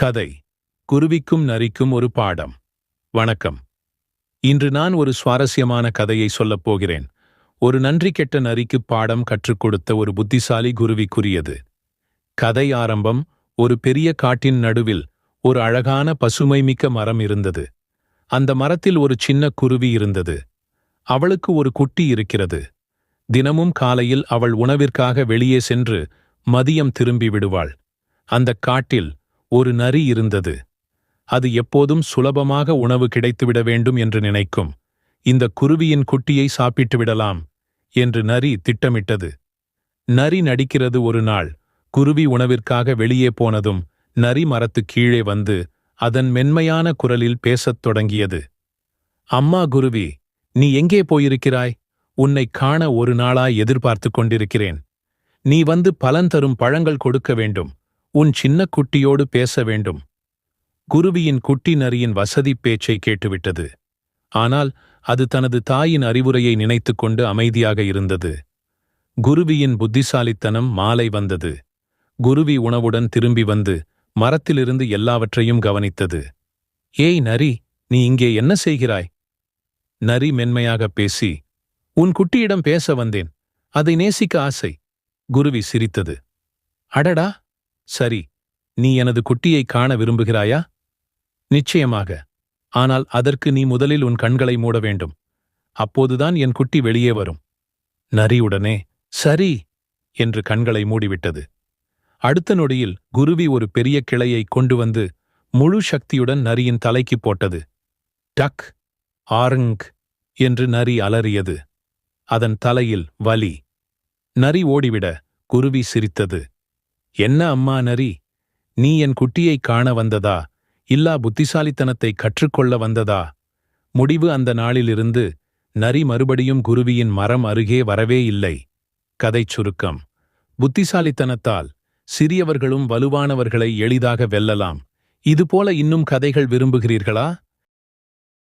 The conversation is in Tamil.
கதை குருவிக்கும் நரிக்கும் ஒரு பாடம். வணக்கம். இன்று நான் ஒரு சுவாரஸ்யமான கதையை சொல்லப் போகிறேன். ஒரு நன்றி கெட்ட நரிக்கு பாடம் கற்றுக் கொடுத்த ஒரு புத்திசாலி குருவிக்குரியது. கதை ஆரம்பம். ஒரு பெரிய காட்டின் நடுவில் ஒரு அழகான பசுமைமிக்க மரம் இருந்தது. அந்த மரத்தில் ஒரு சின்ன குருவி இருந்தது. அவளுக்கு ஒரு குட்டி இருக்கிறது. தினமும் காலையில் அவள் உணவிற்காக வெளியே சென்று மதியம் திரும்பி விடுவாள். அந்த காட்டில் ஒரு நரி இருந்தது. அது எப்போதும் சுலபமாக உணவு கிடைத்துவிட வேண்டும் என்று நினைக்கும். இந்த குருவியின் குட்டியை சாப்பிட்டு விடலாம் என்று நரி திட்டமிட்டது. நரி நடிக்கிறது. ஒரு நாள் குருவி உணவிற்காக வெளியே போனதும் நரி மரத்து கீழே வந்து அதன் மென்மையான குரலில் பேசத் தொடங்கியது. அம்மா குருவி, நீ எங்கே போயிருக்கிறாய்? உன்னை காண ஒரு நாளாய் எதிர்பார்த்து கொண்டிருக்கிறேன். நீ வந்து பலன் தரும் பழங்கள் கொடுக்க வேண்டும். உன் சின்ன குட்டியோடு பேச வேண்டும். குருவியின் குட்டி நரியின் வசதி பேச்சை கேட்டுவிட்டது. ஆனால் அது தனது தாயின் அறிவுரையை நினைத்துக்கொண்டு அமைதியாக இருந்தது. குருவியின் புத்திசாலித்தனம் மாலை வந்தது. குருவி உணவுடன் திரும்பி வந்து மரத்திலிருந்து எல்லாவற்றையும் கவனித்தது. ஏய் நரி, நீ இங்கே என்ன செய்கிறாய்? நரி மென்மையாக பேசி, உன் குட்டியிடம் பேச வந்தேன். அதை நேசிக்க ஆசை. குருவி சிரித்தது. அடடா, சரி, நீ எனது குட்டியை காண விரும்புகிறாயா? நிச்சயமாக. ஆனால் அதற்கு நீ முதலில் உன் கண்களை மூட வேண்டும். அப்போதுதான் என் குட்டி வெளியே வரும். நரி உடனே சரி என்று கண்களை மூடிவிட்டது. அடுத்த நொடியில் குருவி ஒரு பெரிய கிளையை கொண்டு வந்து முழு சக்தியுடன் நரியின் தலைக்கு போட்டது. டக், ஆரங் என்று நரி அலறியது. அதன் தலையில் வலி. நரி ஓடிவிட குருவி சிரித்தது. என்ன அம்மா நரி, நீ என் குட்டியை காண வந்ததா, இல்லா புத்திசாலித்தனத்தை கற்றுக்கொள்ள வந்ததா? முடிவு அந்த நாளிலிருந்து நரி மறுபடியும் குருவியின் மரம் அருகே வரவே இல்லை. கதைச் சுருக்கம். புத்திசாலித்தனத்தால் சிறியவர்களும் வலுவானவர்களை எளிதாக வெல்லலாம். இதுபோல இன்னும் கதைகள் விரும்புகிறீர்களா?